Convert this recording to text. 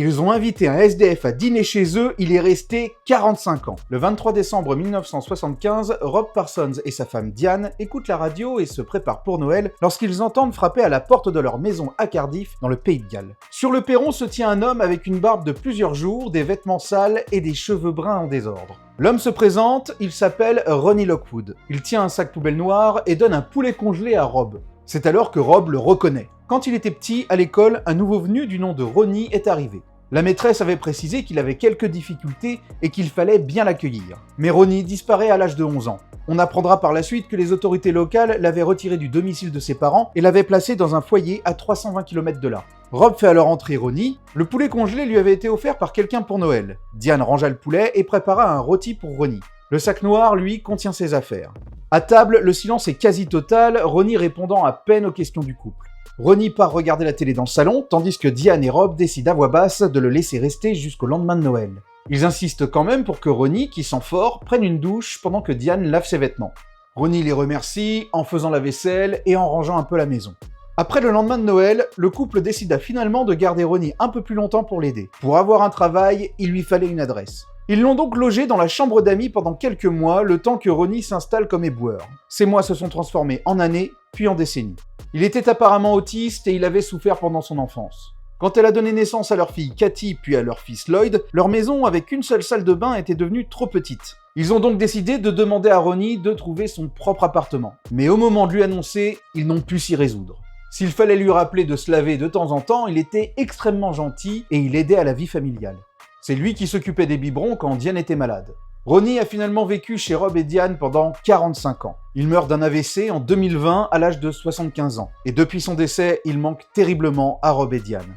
Ils ont invité un SDF à dîner chez eux, il est resté 45 ans. Le 23 décembre 1975, Rob Parsons et sa femme Diane écoutent la radio et se préparent pour Noël lorsqu'ils entendent frapper à la porte de leur maison à Cardiff, dans le Pays de Galles. Sur le perron se tient un homme avec une barbe de plusieurs jours, des vêtements sales et des cheveux bruns en désordre. L'homme se présente, il s'appelle Ronnie Lockwood. Il tient un sac poubelle noir et donne un poulet congelé à Rob. C'est alors que Rob le reconnaît. Quand il était petit, à l'école, un nouveau venu du nom de Ronnie est arrivé. La maîtresse avait précisé qu'il avait quelques difficultés et qu'il fallait bien l'accueillir. Mais Ronnie disparaît à l'âge de 11 ans. On apprendra par la suite que les autorités locales l'avaient retiré du domicile de ses parents et l'avaient placé dans un foyer à 320 km de là. Rob fait alors entrer Ronnie. Le poulet congelé lui avait été offert par quelqu'un pour Noël. Diane rangea le poulet et prépara un rôti pour Ronnie. Le sac noir, lui, contient ses affaires. À table, le silence est quasi total, Ronnie répondant à peine aux questions du couple. Ronnie part regarder la télé dans le salon, tandis que Diane et Rob décident à voix basse de le laisser rester jusqu'au lendemain de Noël. Ils insistent quand même pour que Ronnie, qui sent fort, prenne une douche pendant que Diane lave ses vêtements. Ronnie les remercie en faisant la vaisselle et en rangeant un peu la maison. Après le lendemain de Noël, le couple décida finalement de garder Ronnie un peu plus longtemps pour l'aider. Pour avoir un travail, il lui fallait une adresse. Ils l'ont donc logé dans la chambre d'amis pendant quelques mois, le temps que Ronnie s'installe comme éboueur. Ces mois se sont transformés en années, puis en décennies. Il était apparemment autiste et il avait souffert pendant son enfance. Quand elle a donné naissance à leur fille Cathy puis à leur fils Lloyd, leur maison avec une seule salle de bain était devenue trop petite. Ils ont donc décidé de demander à Ronnie de trouver son propre appartement. Mais au moment de lui annoncer, ils n'ont pu s'y résoudre. S'il fallait lui rappeler de se laver de temps en temps, il était extrêmement gentil et il aidait à la vie familiale. C'est lui qui s'occupait des biberons quand Diane était malade. Ronnie a finalement vécu chez Rob et Diane pendant 45 ans. Il meurt d'un AVC en 2020 à l'âge de 75 ans. Et depuis son décès, il manque terriblement à Rob et Diane.